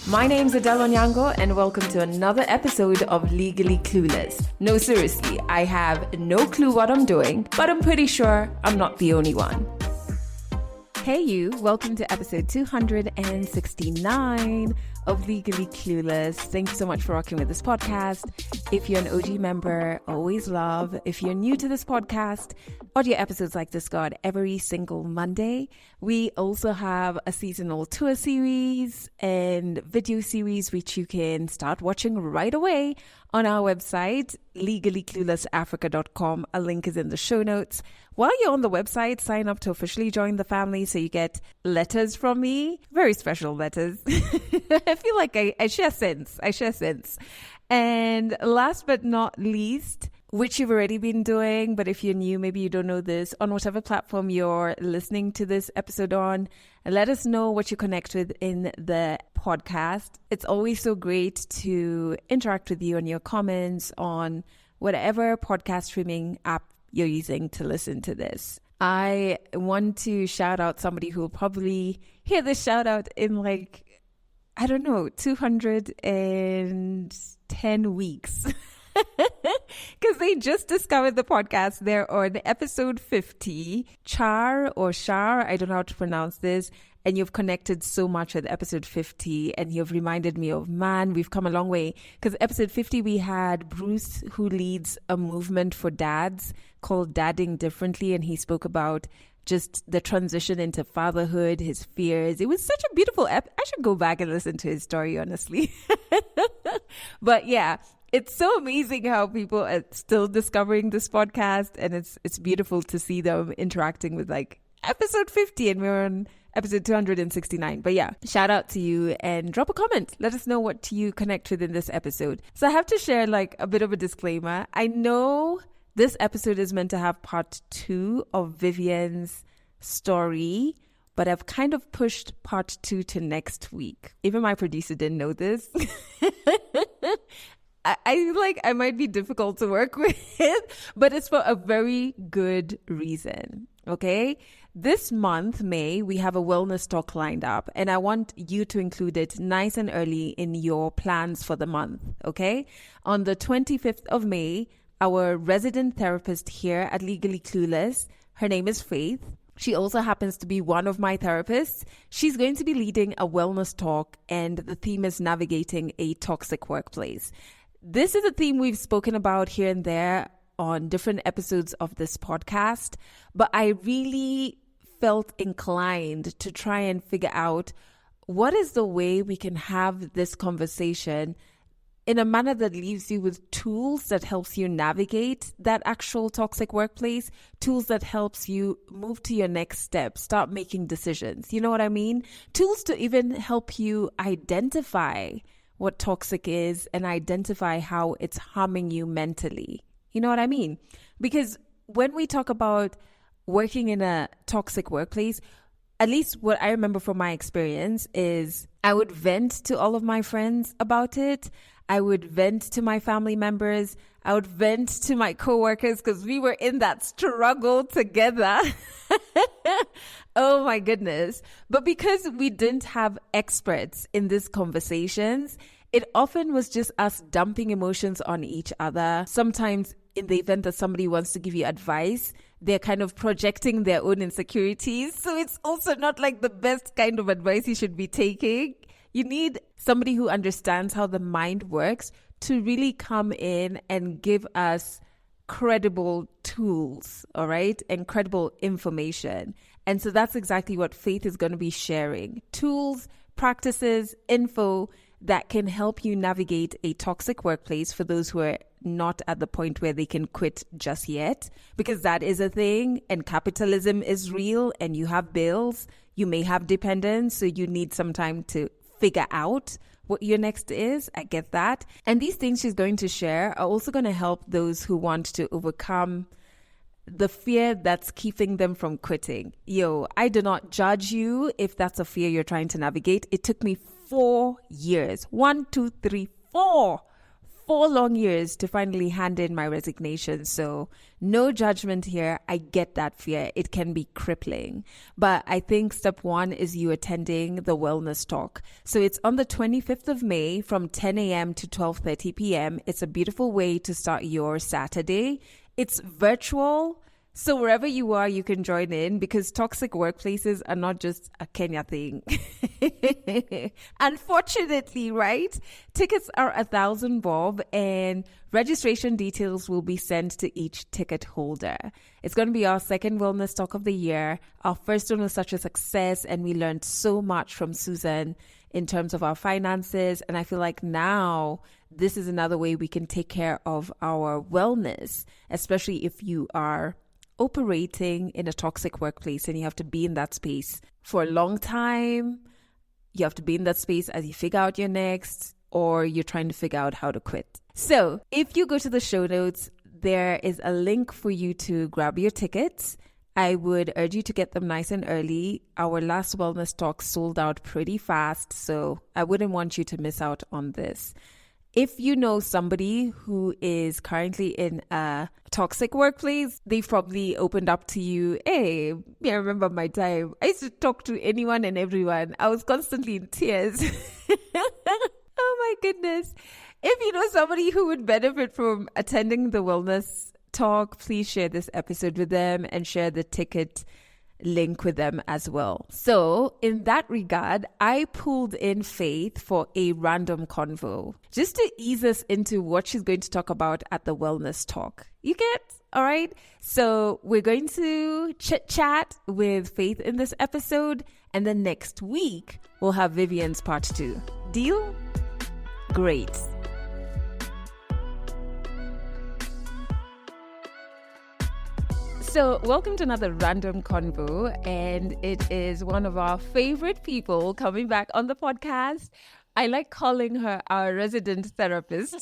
My name's Adelle Onyango, and welcome to another episode of Legally Clueless. No, seriously, I have no clue what I'm doing, but I'm pretty sure I'm not the only one. Hey you, welcome to episode 269 of Legally Clueless. Thank you so much for rocking with this podcast. If you're an OG member, always love. If you're new to this podcast, audio episodes like this go out every single Monday. We also have a seasonal tour series and video series which you can start watching right away on our website, legallycluelessafrica.com. A link is in the show notes. While you're on the website, sign up to officially join the family so you get letters from me, very special letters. I feel like I share sense. And last but not least, which you've already been doing, but if you're new, maybe you don't know this, on whatever platform you're listening to this episode on, let us know what you connect with in the podcast. It's always so great to interact with you on your comments on whatever podcast streaming app you're using to listen to this. I want to shout out somebody who will probably hear this shout out in 210 weeks. Because they just discovered the podcast. They're on episode 50. Char or Shar, I don't know how to pronounce this. And you've connected so much with episode 50. And you've reminded me of, man, we've come a long way. Because episode 50, we had Bruce, who leads a movement for dads called Dadding Differently. And he spoke about just the transition into fatherhood, his fears. It was such a beautiful I should go back and listen to his story, honestly. But yeah, it's so amazing how people are still discovering this podcast. And it's beautiful to see them interacting with episode 50 and we're on episode 269. But yeah, shout out to you and drop a comment. Let us know what you connect with in this episode. So I have to share a bit of a disclaimer. I know this episode is meant to have part 2 of Vivian's story, but I've kind of pushed part 2 to next week. Even my producer didn't know this. I might be difficult to work with, but it's for a very good reason. Okay. This month, May, we have a wellness talk lined up, and I want you to include it nice and early in your plans for the month. Okay. On the 25th of May, our resident therapist here at Legally Clueless, her name is Faith. She also happens to be one of my therapists. She's going to be leading a wellness talk, and the theme is navigating a toxic workplace. This is a theme we've spoken about here and there on different episodes of this podcast, but I really felt inclined to try and figure out what is the way we can have this conversation in a manner that leaves you with tools that helps you navigate that actual toxic workplace, tools that helps you move to your next step, start making decisions. You know what I mean? Tools to even help you identify what toxic is and identify how it's harming you mentally. You know what I mean? Because when we talk about working in a toxic workplace, at least what I remember from my experience is I would vent to all of my friends about it. I would vent to my family members. I would vent to my coworkers because we were in that struggle together. Oh my goodness. But because we didn't have experts in these conversations, it often was just us dumping emotions on each other. Sometimes in the event that somebody wants to give you advice, they're kind of projecting their own insecurities. So it's also not the best kind of advice you should be taking. You need somebody who understands how the mind works to really come in and give us credible tools, all right, and credible information. And so that's exactly what Faith is going to be sharing. Tools, practices, info that can help you navigate a toxic workplace for those who are not at the point where they can quit just yet, because that is a thing and capitalism is real and you have bills, you may have dependents, so you need some time to figure out what your next is. I get that. And these things she's going to share are also going to help those who want to overcome the fear that's keeping them from quitting. I do not judge you if that's a fear you're trying to navigate. It took me 4 years. 1, 2, 3, 4 4 long years to finally hand in my resignation. So no judgment here. I get that fear. It can be crippling. But I think step 1 is you attending the wellness talk. So it's on the 25th of May from 10 a.m. to 12:30 p.m. It's a beautiful way to start your Saturday. It's virtual. So wherever you are, you can join in because toxic workplaces are not just a Kenya thing. Unfortunately, right? Tickets are 1,000 bob and registration details will be sent to each ticket holder. It's going to be our second wellness talk of the year. Our first one was such a success and we learned so much from Susan in terms of our finances. And I feel like now this is another way we can take care of our wellness, especially if you are operating in a toxic workplace and you have to be in that space for a long time. You have to be in that space as you figure out your next, or you're trying to figure out how to quit. So if you go to the show notes, there is a link for you to grab your tickets. I would urge you to get them nice and early. Our last wellness talk sold out pretty fast, so I wouldn't want you to miss out on this. If you know somebody who is currently in a toxic workplace, they've probably opened up to you. Hey, I remember my time. I used to talk to anyone and everyone. I was constantly in tears. Oh my goodness. If you know somebody who would benefit from attending the wellness talk, please share this episode with them and share the ticket link with them as well. So in that regard, I pulled in Faith for a random convo just to ease us into what she's going to talk about at the wellness talk. You get? All right. So we're going to chit chat with Faith in this episode. And then next week, we'll have Vivian's part 2. Deal? Great. So welcome to another random convo, and it is one of our favorite people coming back on the podcast. I like calling her our resident therapist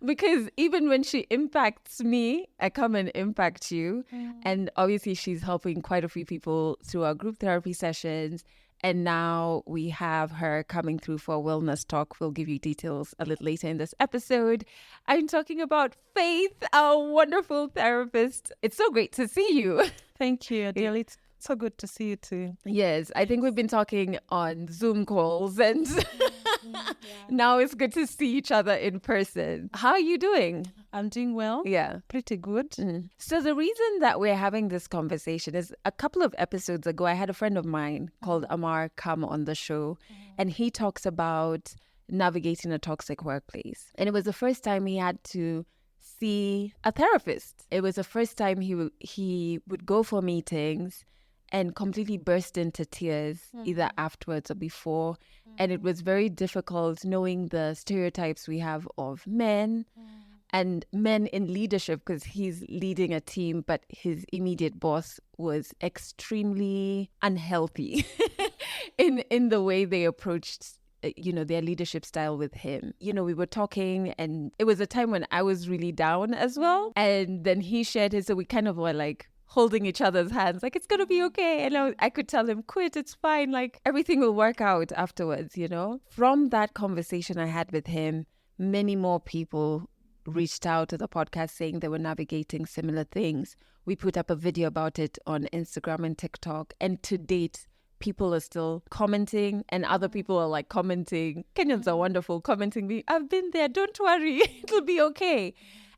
because even when she impacts me, I come and impact you. And obviously she's helping quite a few people through our group therapy sessions. And now we have her coming through for a wellness talk. We'll give you details a little later in this episode. I'm talking about Faith, our wonderful therapist. It's so great to see you. Thank you, Adelle. It's so good to see you too. Yes, I think we've been talking on Zoom calls and now it's good to see each other in person. How are you doing? I'm doing well. Yeah. Pretty good. So the reason that we're having this conversation is a couple of episodes ago, I had a friend of mine called Amar come on the show and he talks about navigating a toxic workplace. And it was the first time he had to see a therapist. It was the first time he would go for meetings and completely burst into tears, either afterwards or before. And it was very difficult knowing the stereotypes we have of men and men in leadership, because he's leading a team, but his immediate boss was extremely unhealthy in the way they approached their leadership style with him. We were talking and it was a time when I was really down as well. And then he shared his, so we kind of were like holding each other's hands, like, it's going to be okay. And I could tell him, quit, it's fine. Like, everything will work out afterwards, From that conversation I had with him, many more people reached out to the podcast saying they were navigating similar things. We put up a video about it on Instagram and TikTok. And to date, people are still commenting and other people are like commenting. Kenyans are wonderful, commenting me, I've been there, don't worry, it'll be okay.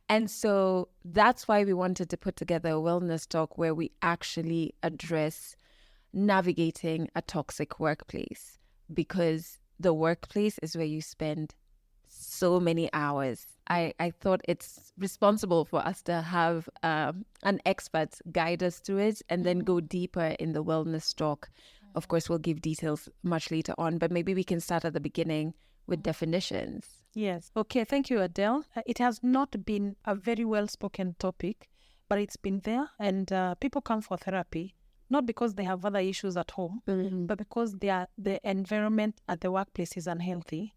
And so that's why we wanted to put together a wellness talk where we actually address navigating a toxic workplace, because the workplace is where you spend so many hours. I thought it's responsible for us to have an expert guide us through it and then go deeper in the wellness talk. Of course, we'll give details much later on, but maybe we can start at the beginning with definitions. Yes. Okay. Thank you, Adelle. It has not been a very well-spoken topic, but it's been there. And people come for therapy, not because they have other issues at home, but because the environment at the workplace is unhealthy.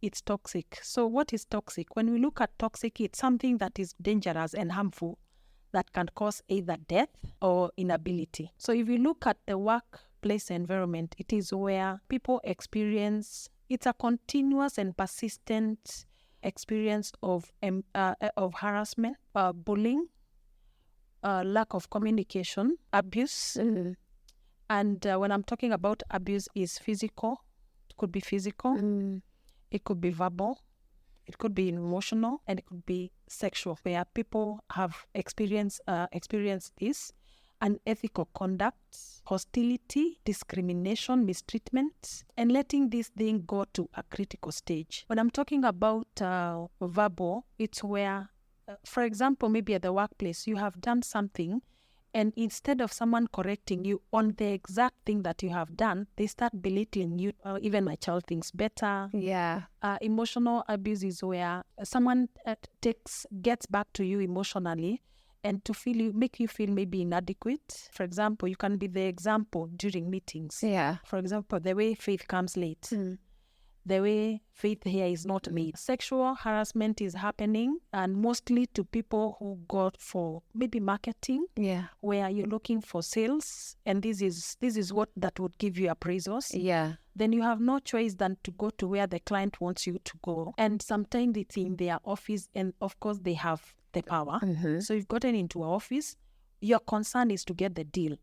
It's toxic. So what is toxic? When we look at toxic, it's something that is dangerous and harmful that can cause either death or inability. So if you look at the workplace environment, it is where people experience, it's a continuous and persistent experience of harassment, bullying, lack of communication, abuse. And when I'm talking about abuse, is physical. It could be physical. It could be verbal. It could be emotional, and it could be sexual, where people have experienced this. Unethical conduct, hostility, discrimination, mistreatment, and letting this thing go to a critical stage. When I'm talking about verbal, it's where, for example, maybe at the workplace, you have done something, and instead of someone correcting you on the exact thing that you have done, they start belittling you. Even my child thinks better. Yeah. Emotional abuse is where someone gets back to you emotionally, and to make you feel maybe inadequate. For example, you can be the example during meetings. Yeah. For example, the way Faith comes late. The way Faith here is not made. Sexual harassment is happening, and mostly to people who go for maybe marketing, where you're looking for sales, and this is what that would give you appraisals. Yeah. Then you have no choice than to go to where the client wants you to go. And sometimes it's in their office, and of course they have the power. So you've gotten into an office, your concern is to get the deal.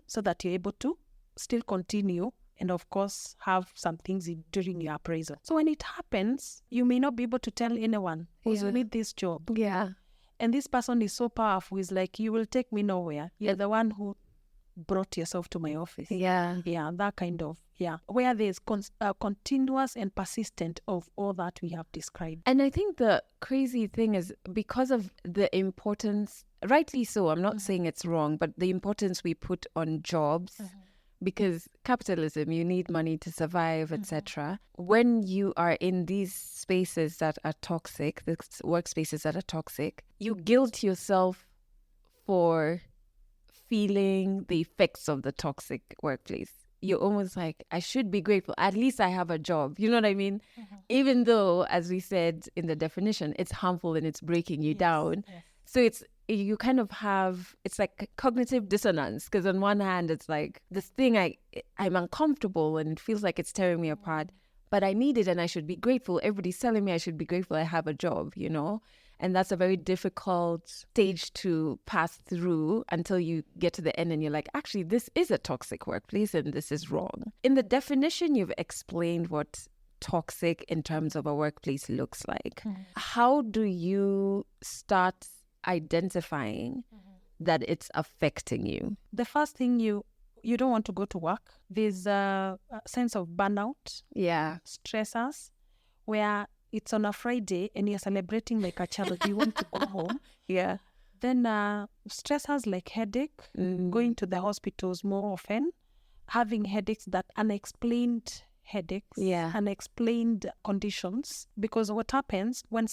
So that you're able to still continue and of course have some things during your appraisal. So when it happens, you may not be able to tell anyone who's need this job. Yeah. And this person is so powerful, is like, you will take me nowhere. You're the one who brought yourself to my office. Yeah. Yeah, that kind of, where there's continuous and persistent of all that we have described. And I think the crazy thing is, because of the importance, rightly so, I'm not saying it's wrong, but the importance we put on jobs, because capitalism, you need money to survive, etc. When you are in these spaces that are toxic, the workspaces that are toxic, you guilt yourself for feeling the effects of the toxic workplace. You're almost like, I should be grateful. At least I have a job. You know what I mean? Even though, as we said in the definition, it's harmful and it's breaking you down. So you kind of have, it's like cognitive dissonance, because on one hand, it's like this thing, I'm uncomfortable and it feels like it's tearing me apart, but I need it and I should be grateful. Everybody's telling me I should be grateful I have a job, you know? And that's a very difficult stage to pass through until you get to the end and you're like, actually, this is a toxic workplace and this is wrong. In the definition, you've explained what toxic in terms of a workplace looks like. How do you start identifying that it's affecting you? The first thing, you don't want to go to work. There's a sense of burnout, stressors, where it's on a Friday and you're celebrating like a child. You want to go home. Then stressors like headache, going to the hospitals more often, having headaches, that unexplained headaches, unexplained conditions. Because what happens when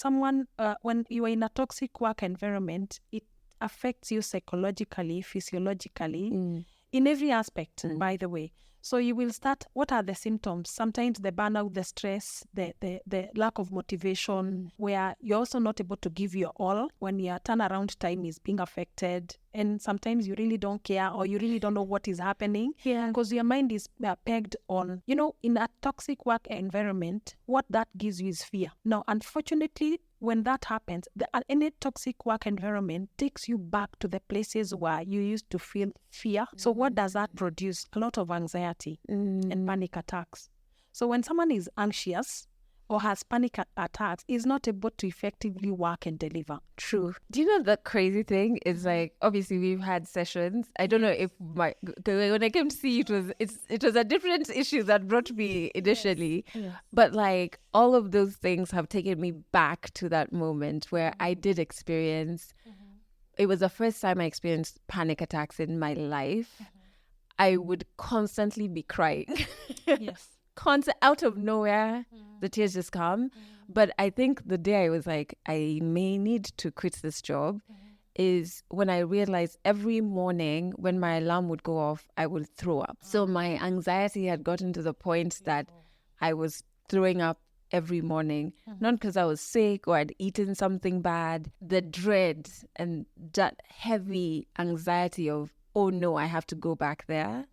when you are in a toxic work environment, it affects you psychologically, physiologically, in every aspect, by the way. So you will start, what are the symptoms? Sometimes the burnout, the stress, the lack of motivation, where you're also not able to give your all when your turnaround time is being affected. And sometimes you really don't care, or you really don't know what is happening, because your mind is pegged on, in a toxic work environment, what that gives you is fear. Now, unfortunately, when that happens, any toxic work environment takes you back to the places where you used to feel fear. So what does that produce? A lot of anxiety and panic attacks. So when someone is anxious or has panic attacks, is not able to effectively work and deliver. True. Do you know the crazy thing is, like, obviously we've had sessions. I don't know if when I came to see it was a different issue that brought me initially, but like all of those things have taken me back to that moment where I did experience. It was the first time I experienced panic attacks in my life. I would constantly be crying. Out of nowhere, the tears just come. But I think the day I was like, I may need to quit this job, is when I realized every morning when my alarm would go off, I would throw up. So my anxiety had gotten to the point that I was throwing up every morning, not because I was sick or I'd eaten something bad. The dread and that heavy anxiety of, oh no, I have to go back there.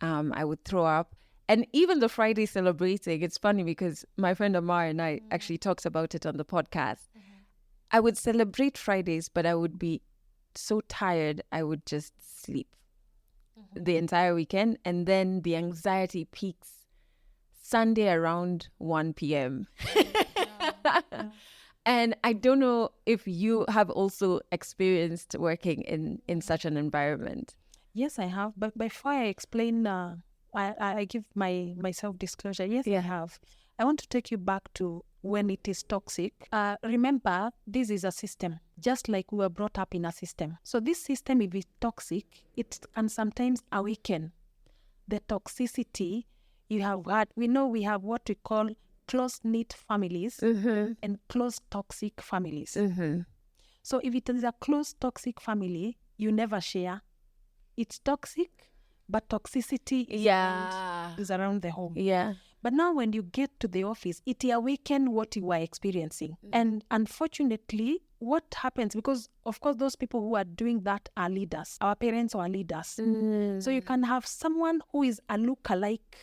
I would throw up. And even the Friday celebrating, it's funny because my friend Amar and I actually talked about it on the podcast. I would celebrate Fridays, but I would be so tired, I would just sleep the entire weekend. And then the anxiety peaks Sunday around 1 p.m. And I don't know if you have also experienced working in such an environment. Yes, I have. But before I explain, I give my self-disclosure. Yes, I have. I want to take you back to when it is toxic. Remember, this is a system, just like we were brought up in a system. So this system, if it's toxic, it can sometimes awaken the toxicity you have had. We know we have what we call close-knit families and close toxic families. So if it is a close toxic family, you never share. It's toxic, but toxicity is around the home. Yeah. But now when you get to the office, it awakens what you are experiencing. And unfortunately, what happens, because of course those people who are doing that are leaders. Our parents are leaders. So you can have someone who is a look-alike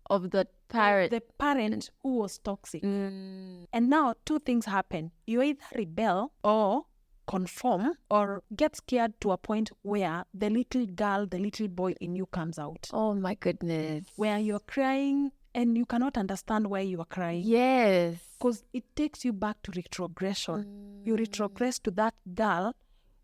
Of the parent. the parent who was toxic. And now two things happen. You either rebel or conform or get scared to a point where the little girl, the little boy in you comes out. Oh my goodness. Where you're crying and you cannot understand why you are crying. Yes. Because it takes you back to retrogression. You retrogress to that girl,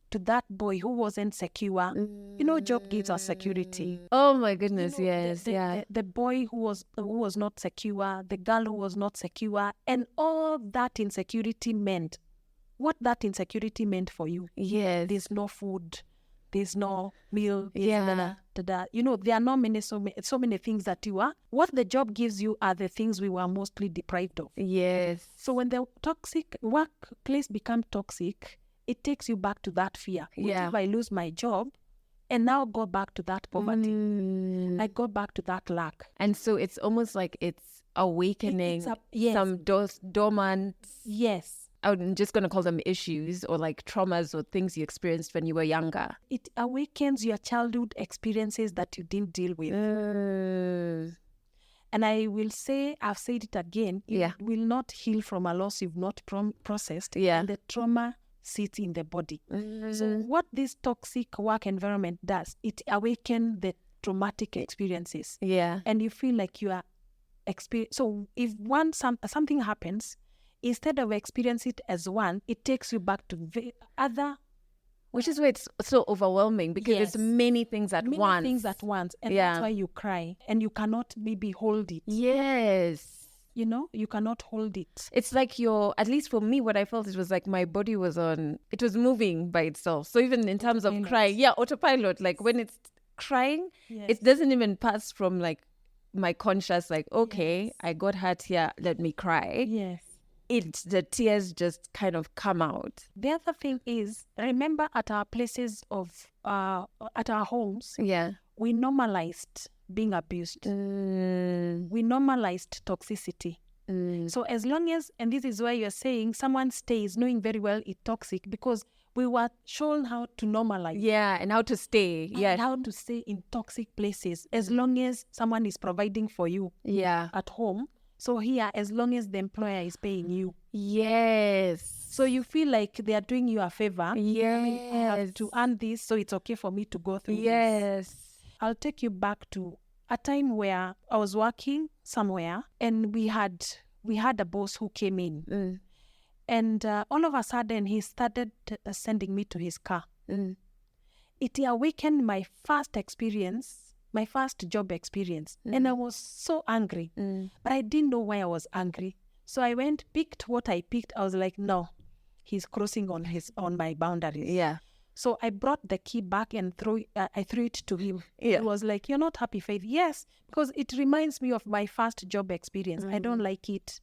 to that boy who wasn't secure. You know, job gives us security. Oh my goodness, You know, yes. the boy who was not secure, the girl who was not secure, and all that insecurity meant. What that insecurity meant for you. Yes. There's no food, there's no meal. Yeah. You know, there are so many things that you are. What the job gives you are the things we were mostly deprived of. Yes. So when the toxic workplace becomes toxic, it takes you back to that fear. Yeah. If I lose my job and now go back to that poverty, I go back to that lack. And so it's almost like it's awakening some dormant. Yes. I'm just going to call them issues or like traumas or things you experienced when you were younger. It awakens your childhood experiences that you didn't deal with. And I will say, I've said it again, you will not heal from a loss you've not processed. Yeah. And the trauma sits in the body. So what this toxic work environment does, it awakens the traumatic experiences. Yeah. And you feel like you are So if something happens, instead of experience it as one, it takes you back to the other. Which is why it's so overwhelming because it's many things at once. Many things at once. And that's why you cry. And you cannot maybe hold it. Yes. You know, you cannot hold it. It's like at least for me, what I felt, it was like my body was it was moving by itself. So even in terms of crying, autopilot, like when it's crying, it doesn't even pass from like my conscious, like, okay, I got hurt here, let me cry. Yes. The tears just kind of come out. The other thing is, remember at our places at our homes, we normalized being abused. We normalized toxicity. So as long as, and this is why you're saying someone stays knowing very well it's toxic, because we were shown how to normalize. Yeah, and how to stay. And how to stay in toxic places as long as someone is providing for you at home. So here, as long as the employer is paying you. Yes. So you feel like they are doing you a favor. Yes. I mean, I have to earn this, so it's okay for me to go through this. Yes. I'll take you back to a time where I was working somewhere and we had a boss who came in. And all of a sudden, he started sending me to his car. It awakened my first job experience. And I was so angry. But I didn't know why I was angry. So I picked what I picked. I was like, no, he's crossing on my boundaries. Yeah. So I brought the key back and I threw it to him. He was like, you're not happy, Faith? Yes, because it reminds me of my first job experience. I don't like it.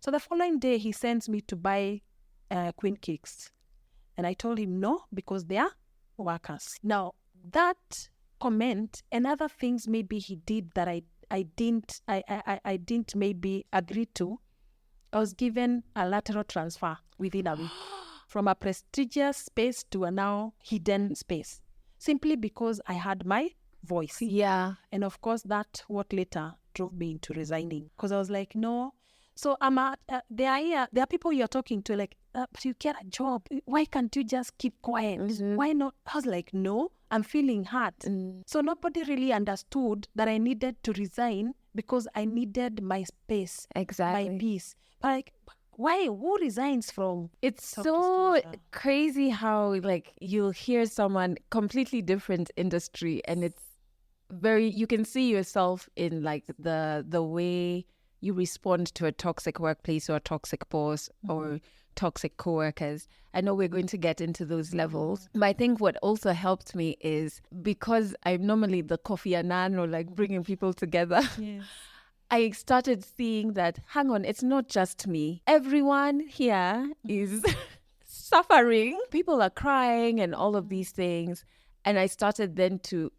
So the following day, he sends me to buy queen cakes. And I told him no, because they are workers. Now, that comment and other things maybe he did that I didn't maybe agree to, I was given a lateral transfer within a week from a prestigious space to a now hidden space, simply because I had my voice. Yeah. And of course, that what later drove me into resigning, because I was like, no. So I'm at, there are people you're talking to like, but you get a job. Why can't you just keep quiet? Why not? I was like, no, I'm feeling hurt. So nobody really understood that I needed to resign because I needed my space, Exactly. my peace. But like, why? Who resigns from? It's so crazy how like you'll hear someone completely different industry, and it's very, you can see yourself in like the way you respond to a toxic workplace or a toxic boss or toxic coworkers. I know we're going to get into those levels, but I think what also helped me is because I'm normally the Kofi Annan or like bringing people together. Yes. I started seeing that, hang on, it's not just me. Everyone here is suffering. People are crying and all of these things. And I started then to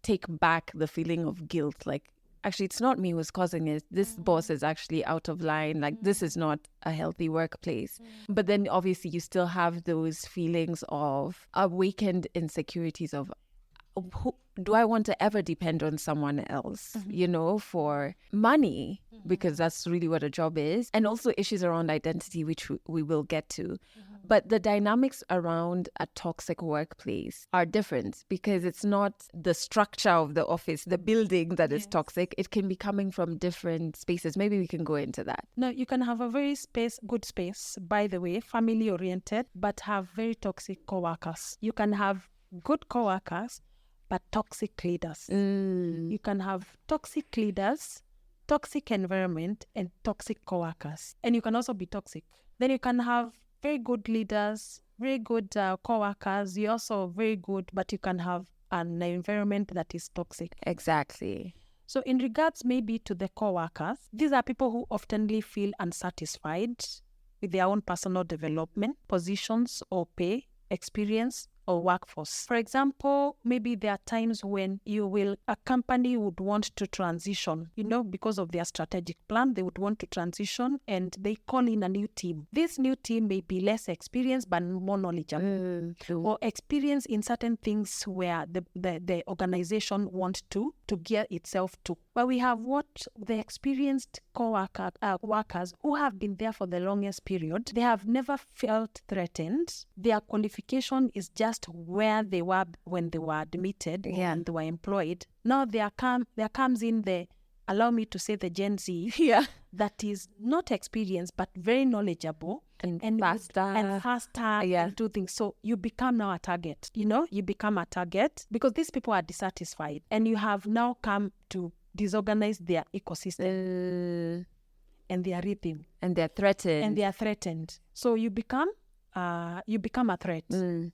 take back the feeling of guilt. Like, actually, it's not me who's causing it. This boss is actually out of line. Like, this is not a healthy workplace. But then obviously you still have those feelings of awakened insecurities of, do I want to ever depend on someone else, you know, for money? Because that's really what a job is. And also issues around identity, which we will get to. But the dynamics around a toxic workplace are different because it's not the structure of the office, the building that is toxic. It can be coming from different spaces. Maybe we can go into that. No, you can have a very good space, by the way, family oriented, but have very toxic coworkers. You can have good coworkers, but toxic leaders. You can have toxic leaders, toxic environment, and toxic coworkers. And you can also be toxic. Then you can have very good leaders, very good coworkers. You're also very good, but you can have an environment that is toxic. Exactly. So in regards maybe to the coworkers, these are people who oftenly feel unsatisfied with their own personal development, positions or pay, experience, or workforce. For example, maybe there are times when a company would want to transition, because of their strategic plan, they would want to transition and they call in a new team. This new team may be less experienced but more knowledgeable or experienced in certain things where the organization wants to gear itself to. But we have the experienced workers who have been there for the longest period. They have never felt threatened. Their qualification is just where they were when they were admitted and they were employed. Now there comes in allow me to say the Gen Z that is not experienced but very knowledgeable and faster and do things. So you become now a target. You become a target because these people are dissatisfied and you have now come to disorganize their ecosystem and their rhythm. And they're threatened. So you become a threat.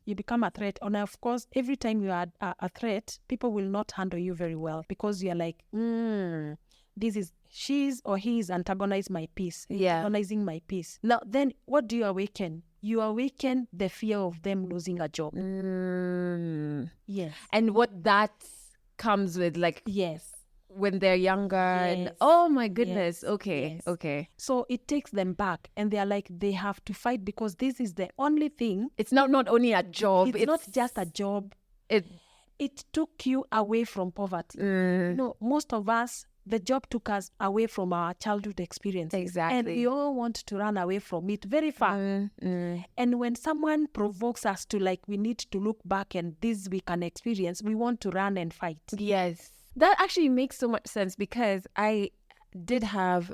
You become a threat. And of course, every time you are a threat, people will not handle you very well because you're like, she's or he is antagonizing my peace. Now, then what do you awaken? You awaken the fear of them losing a job. Yes. And what that comes with, like, when they're younger and oh my goodness, okay. So it takes them back and they're like, they have to fight because this is the only thing. It's not only a job. It's not just a job. It took you away from poverty. Most of us, the job took us away from our childhood experience. Exactly. And we all want to run away from it very far. And when someone provokes us to we need to look back and this we can experience, we want to run and fight. Yes. That actually makes so much sense because I did have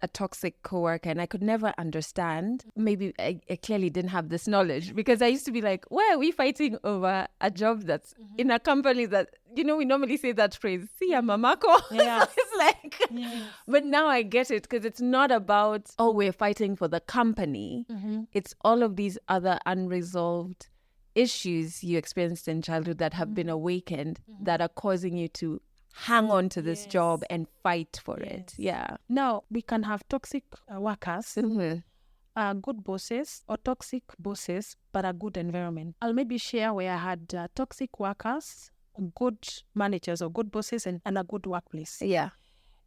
a toxic coworker and I could never understand. Maybe I clearly didn't have this knowledge because I used to be like, why are we fighting over a job that's in a company that, we normally say that phrase, see ya mamako. Yeah. It's like, but now I get it because it's not about, we're fighting for the company. It's all of these other unresolved issues you experienced in childhood that have been awakened that are causing you to hang on to this job and fight for it. Yeah. Now, we can have toxic workers, good bosses, or toxic bosses, but a good environment. I'll maybe share where I had toxic workers, good managers or good bosses, and a good workplace. Yeah.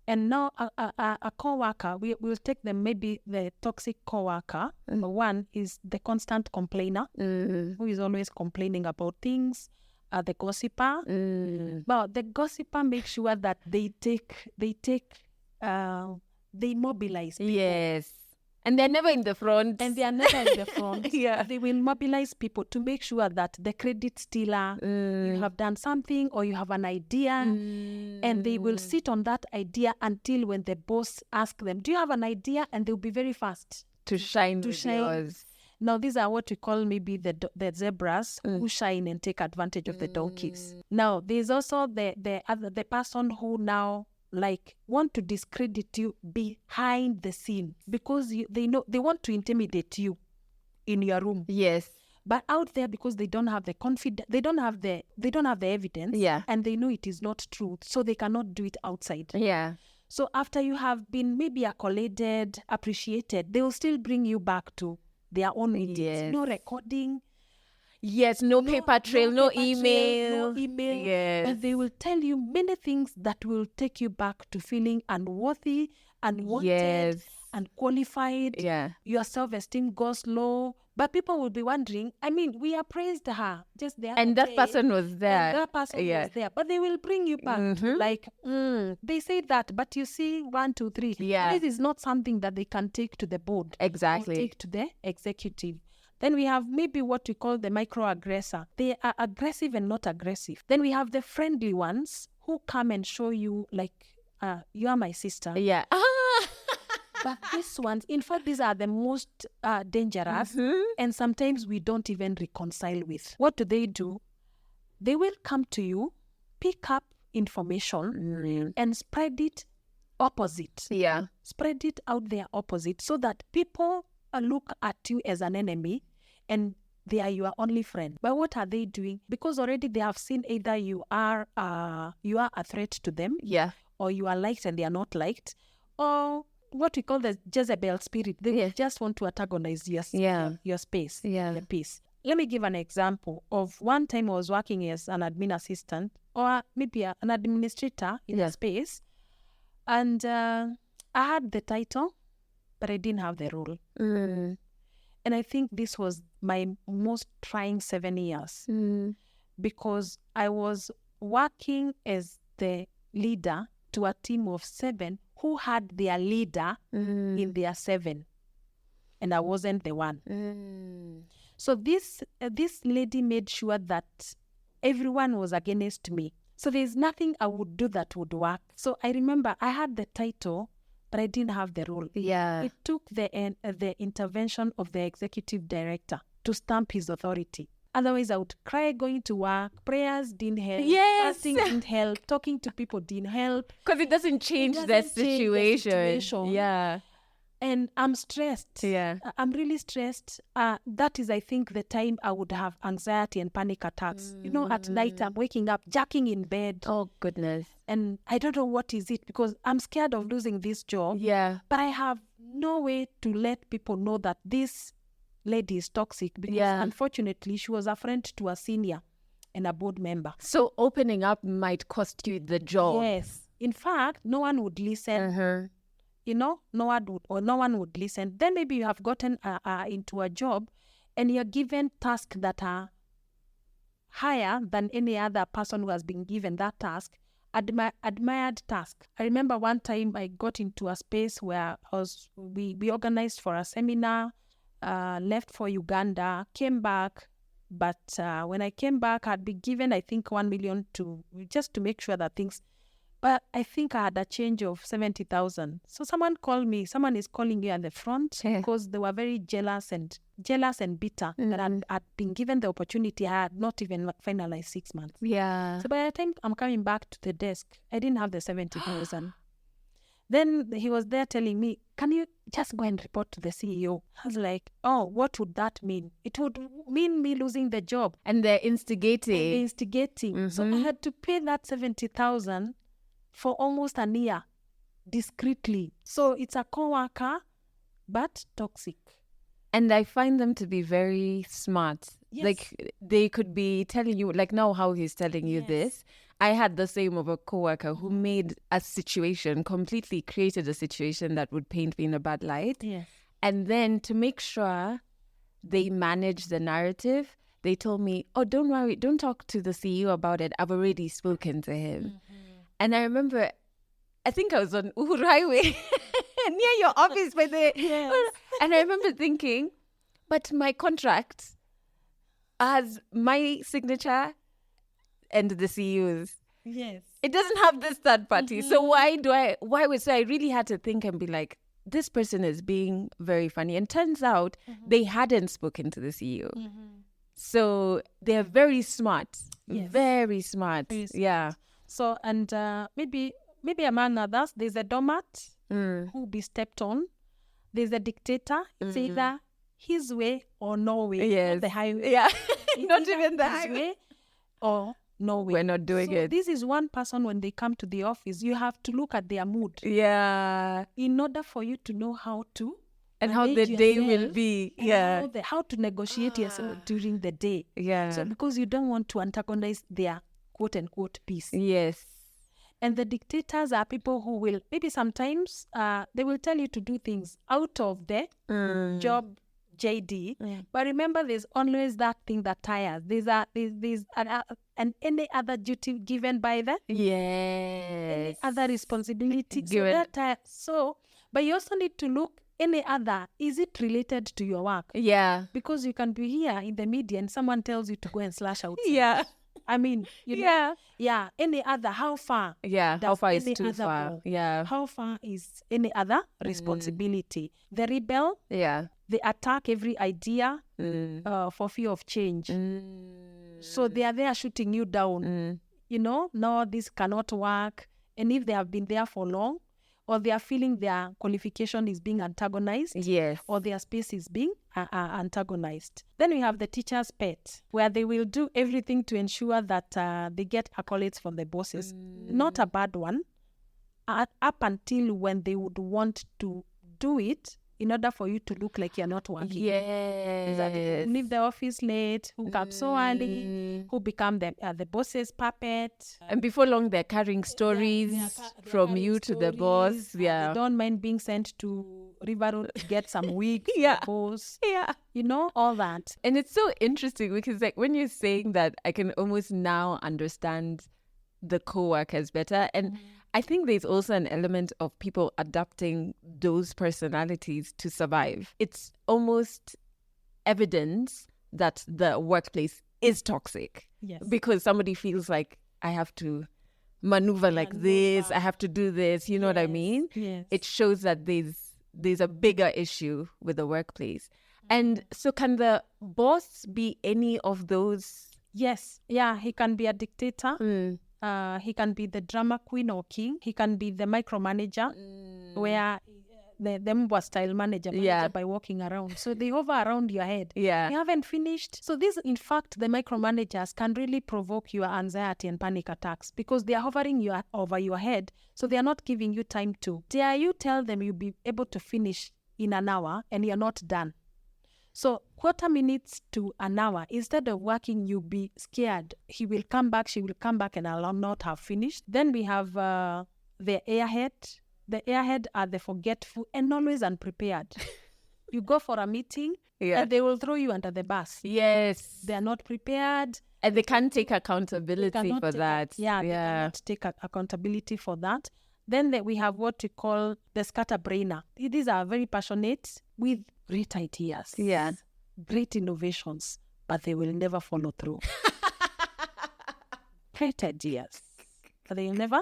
And now a co-worker, we'll take them, maybe the toxic co-worker. One is the constant complainer, who is always complaining about things, the gossiper. But the gossiper makes sure that they mobilize people. Yes. And they're never in the front. And they are never in the front. Yeah. They will mobilize people to make sure that the credit stealer, you have done something or you have an idea, and they will sit on that idea until when the boss asks them, do you have an idea? And they'll be very fast to shine yours. Now, these are what we call maybe the zebras who shine and take advantage of the donkeys. Now, there's also the person who now want to discredit you behind the scene because they know they want to intimidate you in your room. Yes. But out there, because they don't have the confidence, they don't have the evidence, and they know it is not true, so they cannot do it outside. Yeah. So after you have been maybe accoladed, appreciated, they will still bring you back to their own meetings. Yes. No recording. Yes, no paper trail, no email. Yes. But they will tell you many things that will take you back to feeling unworthy, unwanted, unqualified. Yeah. Your self-esteem goes low. But people will be wondering, I mean, we appraised her just there. And that person was there. And that person was there. But they will bring you back to they say that, but you see 1, 2, 3. Yeah. This is not something that they can take to the board. Exactly. Or take to the executive. Then we have maybe what we call the microaggressor. They are aggressive and not aggressive. Then we have the friendly ones who come and show you you are my sister. Yeah. But these ones, in fact, these are the most dangerous, and sometimes we don't even reconcile with. What do? They will come to you, pick up information, and spread it opposite. Yeah. Spread it out there opposite so that people look at you as an enemy and they are your only friend. But what are they doing? Because already they have seen either you are a threat to them, or you are liked and they are not liked, or what we call the Jezebel spirit. They just want to antagonize your space, your peace. Let me give an example of one time I was working as an admin assistant or maybe an administrator in a space, and I had the title, but I didn't have the role. And I think this was my most trying 7 years because I was working as the leader to a team of 7 who had their leader in their 7. And I wasn't the one. So this lady made sure that everyone was against me. So there's nothing I would do that would work. So I remember I had the title, but I didn't have the role. Yeah. It took the intervention of the executive director to stamp his authority. Otherwise, I would cry going to work. Prayers didn't help. Yes. Fasting didn't help. Talking to people didn't help. Because it doesn't change the situation. Yeah. And I'm stressed. Yeah. I'm really stressed. That is, I think, the time I would have anxiety and panic attacks. You know, at night, I'm waking up, jerking in bed. Oh, goodness. And I don't know what is it because I'm scared of losing this job. Yeah. But I have no way to let people know that this lady is toxic because unfortunately she was a friend to a senior and a board member. So opening up might cost you the job. Yes. In fact, no one would listen. You know, no one would listen. Then maybe you have gotten into a job and you're given tasks that are higher than any other person who has been given that task. Admired task. I remember one time I got into a space where we organized for a seminar, left for Uganda, came back, but when I came back, I'd been given, I think, 1 million just to make sure that things. But I think I had a change of 70,000. So someone called me. Someone is calling you at the front because they were very jealous and bitter that I'd been given the opportunity. I had not even finalized 6 months. Yeah. So by the time I'm coming back to the desk, I didn't have the 70,000. Then he was there telling me, can you just go and report to the CEO? I was like, oh, what would that mean? It would mean me losing the job. And they're instigating. So I had to pay that 70,000 for almost a year, discreetly. So it's a co-worker, but toxic. And I find them to be very smart. Yes. Like, they could be telling you, like now how he's telling you this. I had the same of a coworker who made a situation, completely created a situation that would paint me in a bad light. Yeah. And then to make sure they manage the narrative, they told me, oh, don't worry, don't talk to the CEO about it. I've already spoken to him. And I remember, I think I was on Uhuru Highway near your office. And I remember thinking, but my contract has my signature and the CEO's. Yes. It doesn't have this third party. So so I really had to think and be like, this person is being very funny. And turns out they hadn't spoken to the CEO. So they're very smart. Yes. Very smart. Yeah. So, and maybe among others, there's a doormat who will be stepped on. There's a dictator. It's either his way or no way. Yes. Not the highway. Yeah. It's Not either even the his highway. way or no way. We're not doing So it. this is one person when they come to the office, you have to look at their mood. Yeah. In order for you to know how to And how the manage day will yourself be. and Yeah. how to negotiate yourself during the day. Yeah. So because you don't want to antagonize their quote unquote peace. Yes. And the dictators are people who will maybe sometimes they will tell you to do things out of the job JD. But remember, there's always that thing that tires. There's any other duty given by the Yes. other responsibility. Given. So, but you also need to look any other. Is it related to your work? Yeah. Because you can be here in the media and someone tells you to go and slash out. Yeah. I mean, you know, yeah. Any other? How far? Yeah. How does far is any too other far? go? Yeah. How far is any other responsibility? The rebel, Yeah. they attack every idea for fear of change. So they are there shooting you down. You know, no, this cannot work. And if they have been there for long, or they are feeling their qualification is being antagonized, Yes. or their space is being antagonized. Then we have the teacher's pet, where they will do everything to ensure that they get accolades from the bosses. Not a bad one, up until when they would want to do it in order for you to look like you're not working. Yes. Who leave the office late, who come so early, who become the boss's puppet. And before long, they're carrying stories They're from carrying you to the boss. stories. Yeah. They don't mind being sent to River Road to get some wigs. Yeah. Boss. Yeah. You know, all that. And it's so interesting because like when you're saying that, I can almost now understand the co-workers better. And I think there's also an element of people adapting those personalities to survive. It's almost evidence that the workplace is toxic. Yes. Because somebody feels like, I have to maneuver like this, I have to do this, you know what I mean? Yes. It shows that there's a bigger issue with the workplace. And so can the boss be any of those? Yes. Yeah, he can be a dictator. He can be the drama queen or king. He can be the micromanager, where the Mbwa style manager by walking around. So they hover around your head. Yeah. You haven't finished. So this, in fact, the micromanagers can really provoke your anxiety and panic attacks because they are hovering over your head. So they are not giving you time to. Dare you tell them you'll be able to finish in an hour and you're not done. So 40 minutes to an hour, instead of working, you'll be scared. He will come back, she will come back, and I'll not have finished. Then we have the airhead. The airhead are the forgetful and always unprepared. You go for a meeting and they will throw you under the bus. Yes. They are not prepared. And they can't take accountability for that. They cannot take accountability for that. Then we have what we call the scatterbrainer. These are very passionate with great ideas. Yeah. Great innovations, but they will never follow through. Great ideas, but they will never.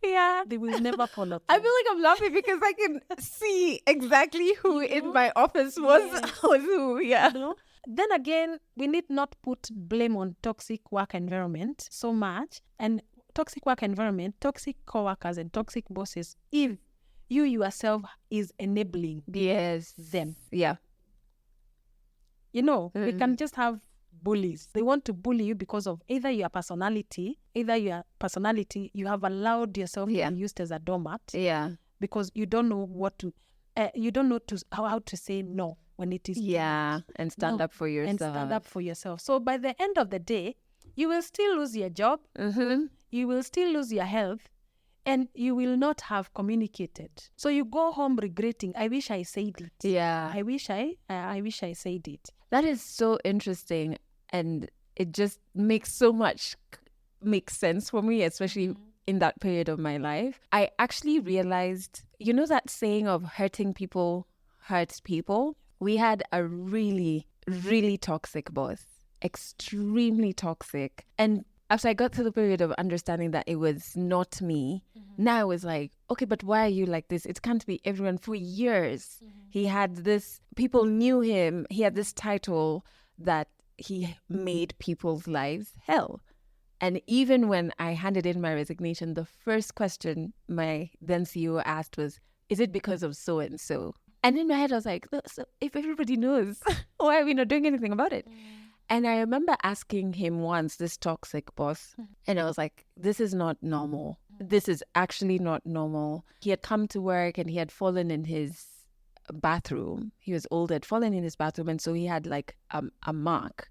Yeah. They will never follow through. I feel like I'm laughing because I can see exactly who in my office was who. Yeah. You know? Then again, we need not put blame on toxic work environment so much. And toxic work environment, toxic co-workers and toxic bosses, if you yourself is enabling them. Yeah. You know, we can just have bullies. They want to bully you because of either your personality, you have allowed yourself to be used as a doormat. Yeah. Because you don't know how to say no when it is and stand up for yourself. And stand up for yourself. So by the end of the day, you will still lose your job. You will still lose your health. And you will not have communicated. So you go home regretting, I wish I said it. Yeah. I wish I said it. That is so interesting. and it just makes sense for me, especially in that period of my life. I actually realized, you know that saying of hurting people hurts people? We had a really, really toxic boss, extremely toxic. And after I got to the period of understanding that it was not me, now I was like, okay, but why are you like this? It can't be everyone. For years, he had this, people knew him. He had this title that he made people's lives hell. And even when I handed in my resignation, the first question my then CEO asked was, is it because of so and so? And in my head, I was like, so if everybody knows, why are we not doing anything about it? And I remember asking him once, this toxic boss, and I was like, this is not normal. This is actually not normal. He had come to work and he had fallen in his bathroom. He was old, had fallen in his bathroom. And so he had like a mark.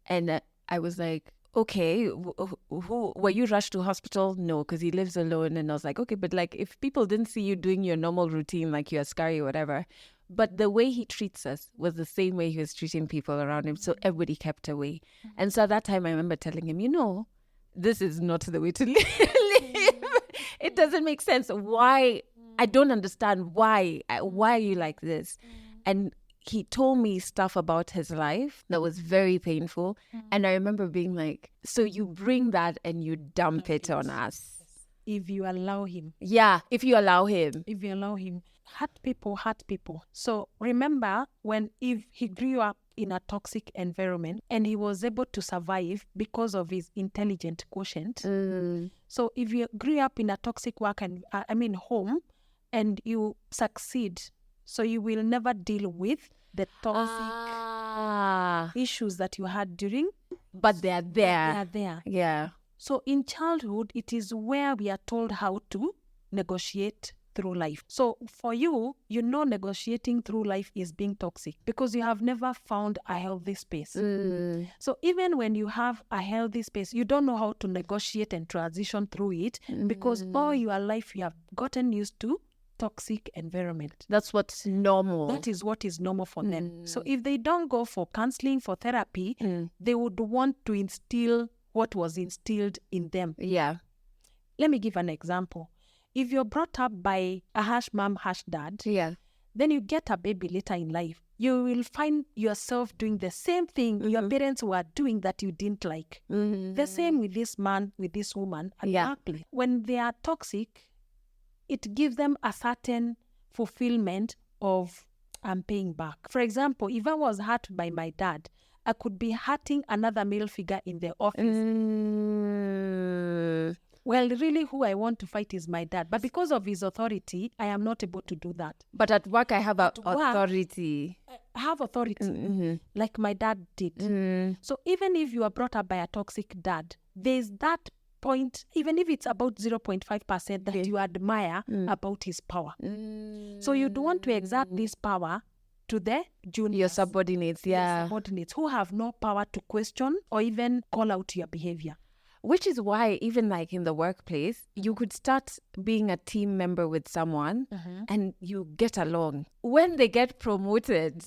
And I was like, okay, who were you rushed to hospital? No, because he lives alone. And I was like, okay, but like if people didn't see you doing your normal routine, like you're scary or whatever, but the way he treats us was the same way he was treating people around him. So everybody kept away. And so at that time, I remember telling him, this is not the way to live. It doesn't make sense. Why? I don't understand why. Why are you like this? And he told me stuff about his life that was very painful. And I remember being like, so you bring that and you dump it on us. If you allow him. Yeah, if you allow him. If you allow him. Hurt people. So remember if he grew up in a toxic environment and he was able to survive because of his intelligent quotient. So if you grew up in a toxic home and you succeed, so you will never deal with the toxic issues that you had during. But they are there. They are there. Yeah. So in childhood, it is where we are told how to negotiate through life. So for you, negotiating through life is being toxic because you have never found a healthy space. So even when you have a healthy space, you don't know how to negotiate and transition through it because all your life you have gotten used to toxic environment. That's what's normal. That is what is normal for them. So if they don't go for counseling, for therapy, they would want to instill what was instilled in them. Yeah. Let me give an example. If you're brought up by a harsh mom, harsh dad, then you get a baby later in life, you will find yourself doing the same thing your parents were doing that you didn't like. The same with this man, with this woman. Exactly. When they are toxic, it gives them a certain fulfillment of I'm paying back. For example, if I was hurt by my dad, I could be hurting another male figure in the office. Well, really who I want to fight is my dad. But because of his authority, I am not able to do that. But at work, I have authority. I have authority, like my dad did. So even if you are brought up by a toxic dad, there's that point, even if it's about 0.5% that you admire about his power. So you do want to exert this power to the juniors. Your subordinates, Your subordinates who have no power to question or even call out your behavior. Which is why even like in the workplace, you could start being a team member with someone and you get along. When they get promoted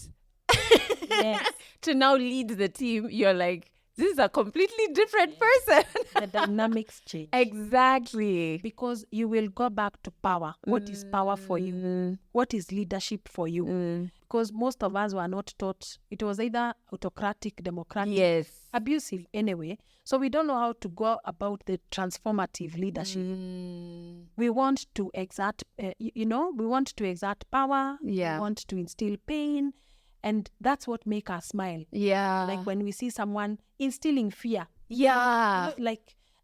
to now lead the team, you're like, this is a completely different person. The dynamics change. Exactly. Because you will go back to power. What is power for you? What is leadership for you? Because most of us were not taught. It was either autocratic, democratic, abusive anyway. So we don't know how to go about the transformative leadership. We want to exert, we want to exert power. We want to instill pain. And that's what makes us smile. Yeah. Like when we see someone instilling fear. Yeah.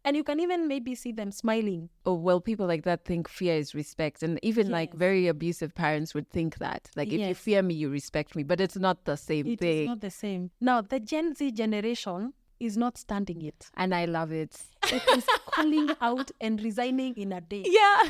And you can even maybe see them smiling. Oh, well, people like that think fear is respect. And even like very abusive parents would think that. Like, if you fear me, you respect me. But it's not the same thing. It is not the same. Now, the Gen Z generation is not standing it. And I love it. It is calling out and resigning in a day. Yeah.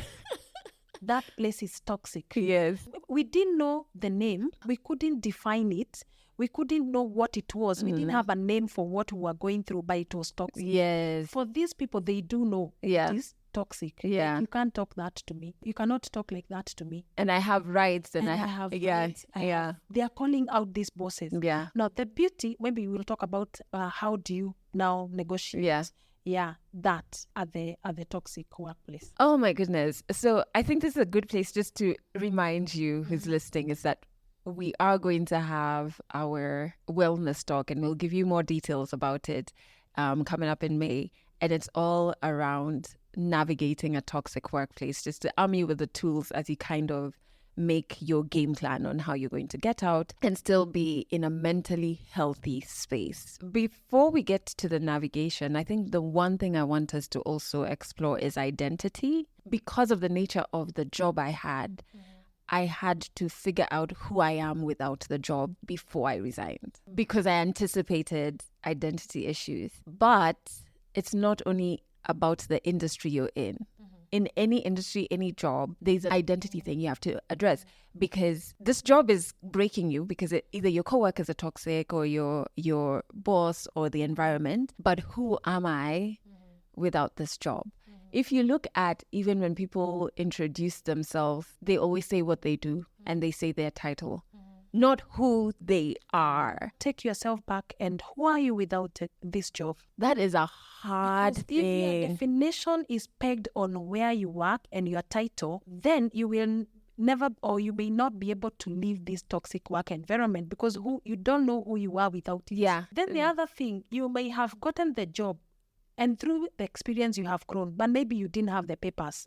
That place is toxic. Yes. We didn't know the name. We couldn't define it. We couldn't know what it was. We didn't have a name for what we were going through, but it was toxic. Yes. For these people, they do know. It is toxic. Yeah. Like, you can't talk that to me. You cannot talk like that to me. And I have rights, and I have yeah, rights. yeah. They are calling out these bosses. Yeah. Now, the beauty, maybe we'll talk about how do you now negotiate. Yeah. Yeah, that at the toxic workplace. Oh my goodness. So I think this is a good place just to remind you who's listening is that we are going to have our wellness talk, and we'll give you more details about it coming up in May. And it's all around navigating a toxic workplace, just to arm you with the tools as you kind of make your game plan on how you're going to get out and still be in a mentally healthy space. Before we get to the navigation, I think the one thing I want us to also explore is identity. Because of the nature of the job I had, I had to figure out who I am without the job before I resigned, because I anticipated identity issues. But it's not only about the industry you're in. In any industry, any job, there's an identity thing you have to address, because this job is breaking you because either your coworkers are toxic or your boss or the environment. But who am I without this job? If you look at even when people introduce themselves, they always say what they do and they say their title, not who they are. Take yourself back, and who are you without this job? That is a hard Because if your thing. definition is pegged on where you work and your title, then you will never, or you may not be able to leave this toxic work environment, because you don't know who you are without it. Yeah. Then the other thing, you may have gotten the job, and through the experience you have grown, but maybe you didn't have the papers.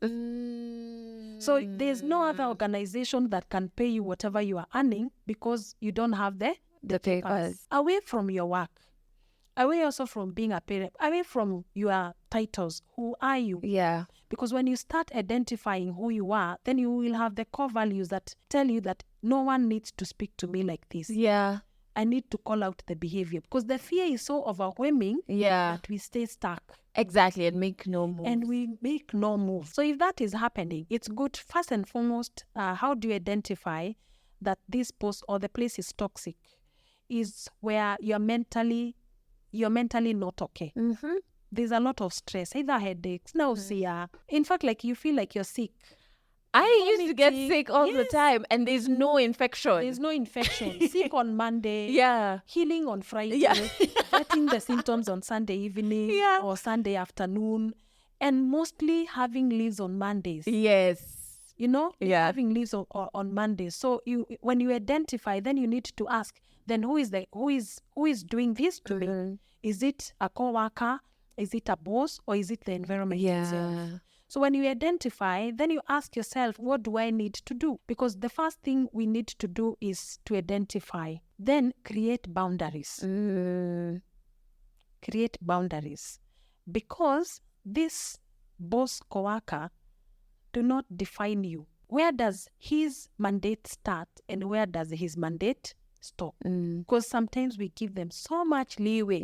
So there's no other organization that can pay you whatever you are earning because you don't have the papers. Away from your work, away also from being a parent, away from your titles, who are you? Yeah. Because when you start identifying who you are, then you will have the core values that tell you that no one needs to speak to me like this. Yeah. I need to call out the behavior, because the fear is so overwhelming that we stay stuck. Exactly, and make no move. And we make no move. So if that is happening, it's good, first and foremost, how do you identify that this post or the place is toxic? Is where you're mentally not okay. There's a lot of stress, either headaches, nausea. In fact, like you feel like you're sick. I used to get sick all the time, and there's no infection. There's no infection. Sick on Monday. Yeah. Healing on Friday. Yeah. Getting the symptoms on Sunday evening or Sunday afternoon. And mostly having leaves on Mondays. Yes. You know? Yeah. Having leaves on Mondays. So when you identify, then you need to ask, then who is doing this to me? Is it a co-worker? Is it a boss? Or is it the environment itself? So when you identify, then you ask yourself, what do I need to do? Because the first thing we need to do is to identify. Then create boundaries. Create boundaries. Because this boss coworker do not define you. Where does his mandate start and where does his mandate stop? Because sometimes we give them so much leeway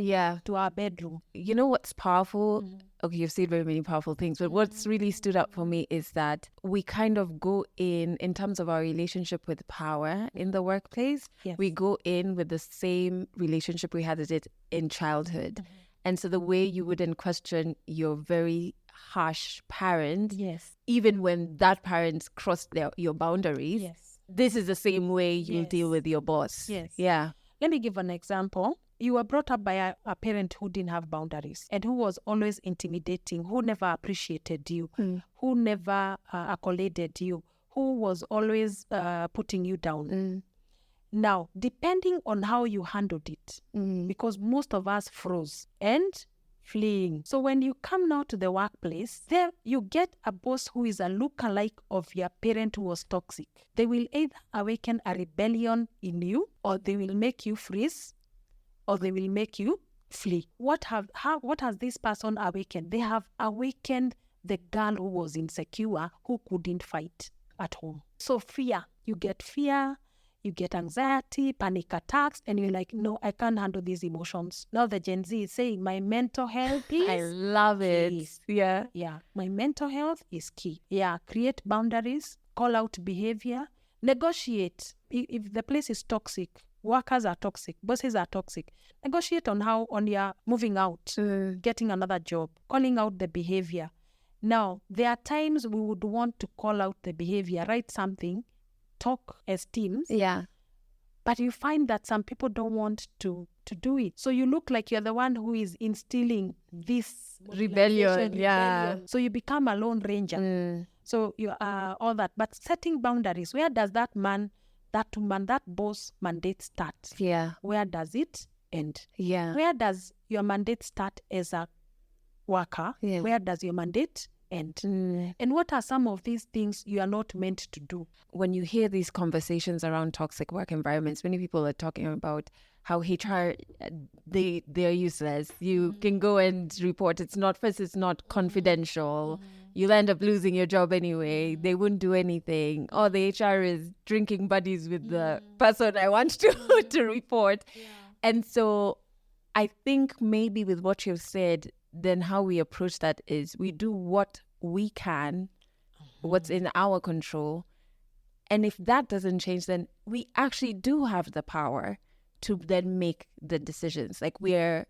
to our bedroom. You know what's powerful? Okay, you've said very many powerful things, but what's really stood out for me is that we kind of go in terms of our relationship with power in the workplace. Yes. We go in with the same relationship we had with it in childhood. And so the way you wouldn't question your very harsh parent, even when that parent crossed your boundaries, this is the same way you'll deal with your boss. Yeah. Let me give an example. You were brought up by a parent who didn't have boundaries and who was always intimidating, who never appreciated you, who never accoladed you, who was always putting you down. Now, depending on how you handled it, because most of us froze and fleeing. So when you come now to the workplace, there you get a boss who is a lookalike of your parent who was toxic. They will either awaken a rebellion in you, or they will make you freeze, or they will make you flee. What has this person awakened? They have awakened the girl who was insecure, who couldn't fight at home. So fear, you get anxiety, panic attacks, and you're like, no, I can't handle these emotions. Now the Gen Z is saying, my mental health is I love it. Yeah. Yeah, my mental health is key. Yeah, create boundaries, call out behavior, negotiate. If the place is toxic, workers are toxic, bosses are toxic, negotiate on your moving out, getting another job, calling out the behavior, Now, there are times we would want to call out the behavior, write something, talk as teams. Yeah. But you find that some people don't want to do it. So you look like you're the one who is instilling this Rebellion. Yeah. So you become a lone ranger. So you are all that. But setting boundaries, where does that woman, that boss mandate start? Yeah. Where does it end? Yeah. Where does your mandate start as a worker? Yeah. Where does your mandate end? And what are some of these things you are not meant to do? When you hear these conversations around toxic work environments, many people are talking about how HR, they're useless. You can go and report. It's not confidential. You'll end up losing your job anyway. They wouldn't do anything. Or the HR is drinking buddies with the person I want to report. Yeah. And so I think maybe with what you've said, then how we approach that is we do what we can, what's in our control. And if that doesn't change, then we actually do have the power to then make the decisions. Like we're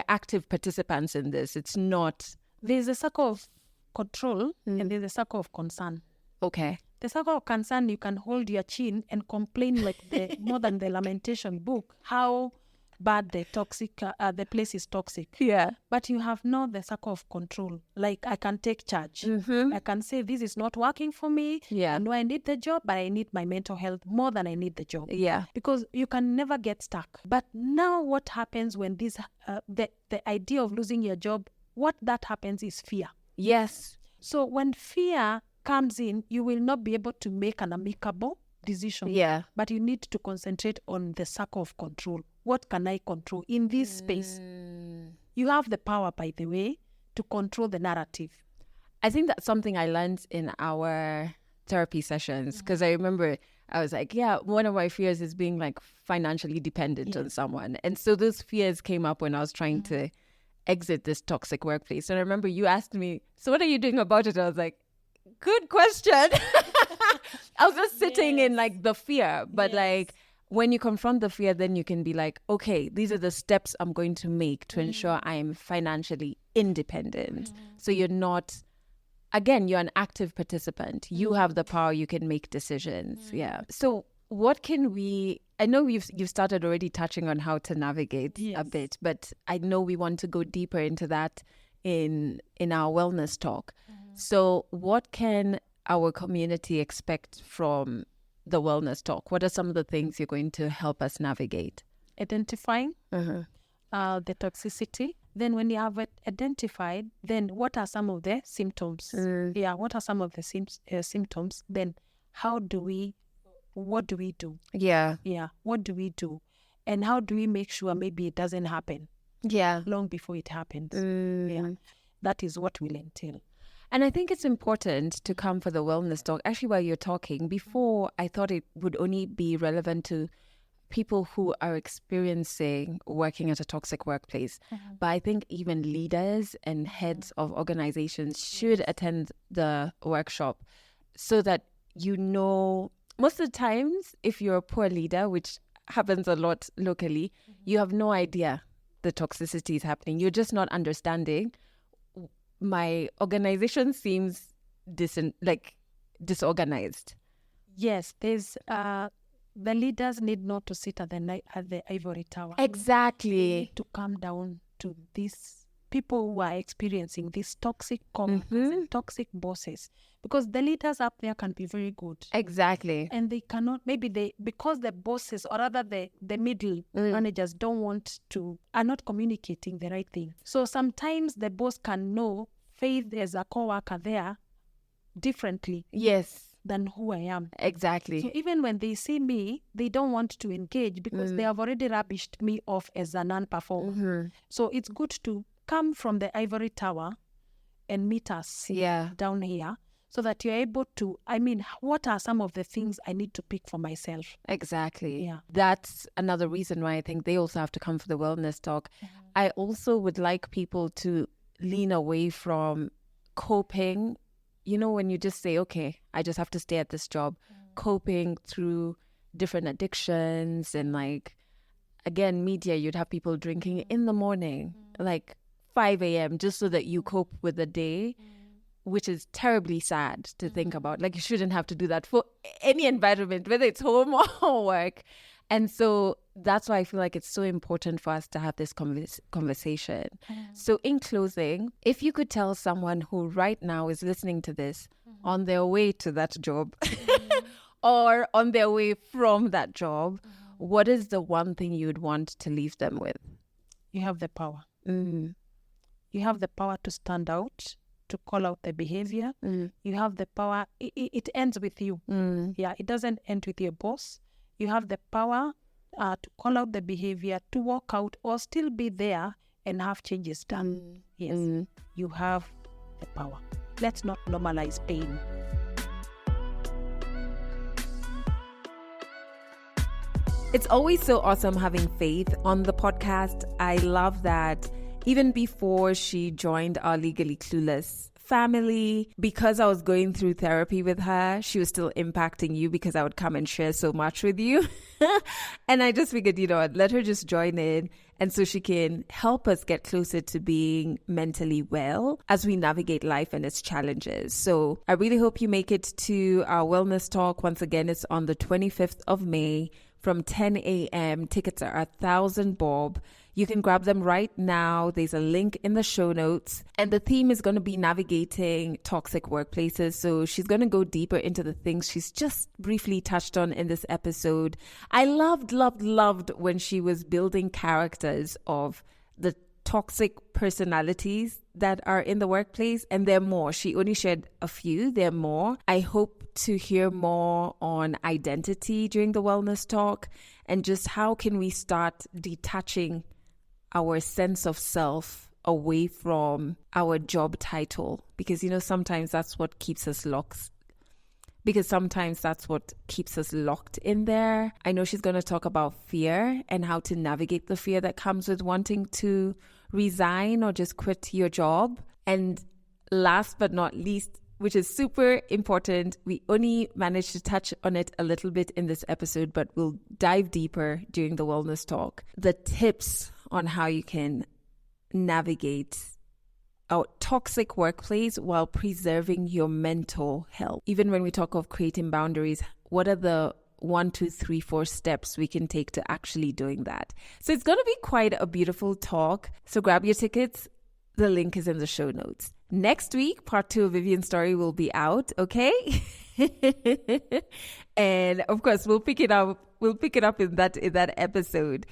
active participants in this. It's not... There's a circle of control and there's a circle of concern. Okay. The circle of concern, you can hold your chin and complain like more than the lamentation book, how bad the place is toxic. Yeah. But you have not the circle of control. Like I can take charge. I can say this is not working for me. Yeah. I know I need the job, but I need my mental health more than I need the job. Yeah. Because you can never get stuck. But now what happens when this the idea of losing your job, what that happens is fear. Yes. So when fear comes in, you will not be able to make an amicable decision. Yeah. But you need to concentrate on the circle of control. What can I control in this space? You have the power, by the way, to control the narrative. I think that's something I learned in our therapy sessions, because I remember I was like, yeah, one of my fears is being like financially dependent on someone. And so those fears came up when I was trying to exit this toxic workplace. And I remember you asked me, so what are you doing about it? I was like, good question. I was just sitting in like the fear, but like when you confront the fear, then you can be like, okay, these are the steps I'm going to make to ensure I am financially independent. So you're not, again, you're an active participant. You have the power, you can make decisions. Yeah. So what can we, I know you've started already touching on how to navigate a bit, but I know we want to go deeper into that in our wellness talk. So what can our community expect from the wellness talk? What are some of the things you're going to help us navigate? Identifying the toxicity. Then when you have it identified, then what are some of the symptoms? What are some of the symptoms? Then what do we do? What do we do? And how do we make sure maybe it doesn't happen long before it happens? That is what will entail. And I think it's important to come for the wellness talk. Actually, while you're talking, before I thought it would only be relevant to people who are experiencing working at a toxic workplace. But I think even leaders and heads of organizations should attend the workshop so that you know, most of the times, if you're a poor leader, which happens a lot locally, you have no idea the toxicity is happening. You're just not understanding. My organization seems disorganized. Yes, there's the leaders need not to sit at the ivory tower. Exactly. They need to come down to these people who are experiencing these toxic and toxic bosses, because the leaders up there can be very good. Exactly. And they cannot, because the bosses, or rather the middle managers are not communicating the right thing. So sometimes the boss can know Faith as a co-worker there differently than who I am. Exactly. So even when they see me, they don't want to engage because they have already rubbished me off as a non-performer. So it's good to come from the ivory tower and meet us down here, so that you're able to, what are some of the things I need to pick for myself? Exactly. Yeah. That's another reason why I think they also have to come for the wellness talk. I also would like people to lean away from coping. You know, when you just say, okay, I just have to stay at this job, coping through different addictions and again, media, you'd have people drinking in the morning, 5 a.m. just so that you cope with the day. which is terribly sad to think about. Like, you shouldn't have to do that for any environment, whether it's home or work. And so that's why I feel like it's so important for us to have this conversation. So in closing, if you could tell someone who right now is listening to this on their way to that job or on their way from that job, what is the one thing you'd want to leave them with? You have the power. You have the power to stand out, to call out the behavior. You have the power. It ends with you. Yeah, it doesn't end with your boss. You have the power to call out the behavior, to walk out or still be there and have changes done. Yes, you have the power. Let's not normalize pain. It's always so awesome having Faith on the podcast. I love that even before she joined our Legally Clueless family, because I was going through therapy with her, she was still impacting you because I would come and share so much with you. And I just figured, let her just join in. And so she can help us get closer to being mentally well as we navigate life and its challenges. So I really hope you make it to our wellness talk. Once again, it's on the 25th of May from 10 a.m. Tickets are 1,000 bob. You can grab them right now. There's a link in the show notes. And the theme is going to be navigating toxic workplaces. So she's going to go deeper into the things she's just briefly touched on in this episode. I loved when she was building characters of the toxic personalities that are in the workplace. And there are more. She only shared a few. There are more. I hope to hear more on identity during the wellness talk and just how can we start detaching our sense of self away from our job title, because sometimes that's what keeps us locked. Because sometimes that's what keeps us locked in there. I know she's going to talk about fear and how to navigate the fear that comes with wanting to resign or just quit your job. And last but not least, which is super important, we only managed to touch on it a little bit in this episode, but we'll dive deeper during the wellness talk. The tips on how you can navigate a toxic workplace while preserving your mental health. Even when we talk of creating boundaries, what are the 1, 2, 3, 4 steps we can take to actually doing that? So it's going to be quite a beautiful talk. So grab your tickets. The link is in the show notes. Next week, part 2 of Vivian's story will be out, okay? And of course, we'll pick it up in that episode.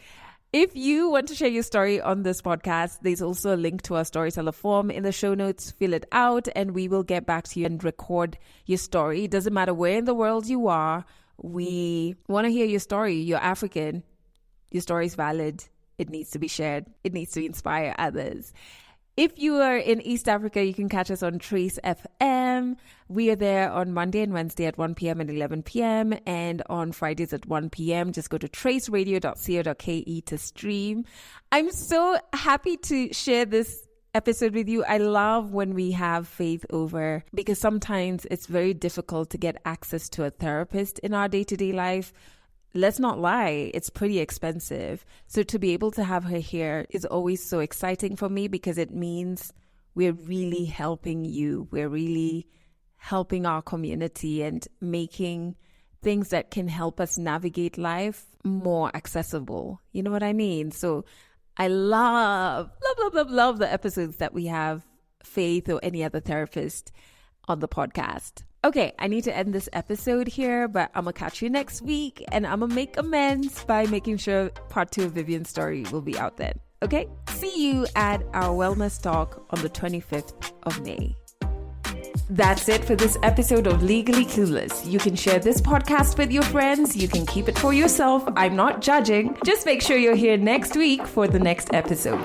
If you want to share your story on this podcast, there's also a link to our storyteller form in the show notes. Fill it out and we will get back to you and record your story. It doesn't matter where in the world you are. We want to hear your story. You're African. Your story is valid. It needs to be shared. It needs to inspire others. If you are in East Africa, you can catch us on Trace FM. We are there on Monday and Wednesday at 1 p.m. and 11 p.m. and on Fridays at 1 p.m. Just go to traceradio.co.ke to stream. I'm so happy to share this episode with you. I love when we have Faith over because sometimes it's very difficult to get access to a therapist in our day-to-day life. Let's not lie, it's pretty expensive. So to be able to have her here is always so exciting for me because it means we're really helping you. We're really helping our community and making things that can help us navigate life more accessible. You know what I mean? So I love the episodes that we have Faith or any other therapist on the podcast. Okay, I need to end this episode here, but I'm going to catch you next week and I'm going to make amends by making sure part 2 of Vivian's story will be out then. Okay? See you at our wellness talk on the 25th of May. That's it for this episode of Legally Clueless. You can share this podcast with your friends. You can keep it for yourself. I'm not judging. Just make sure you're here next week for the next episode.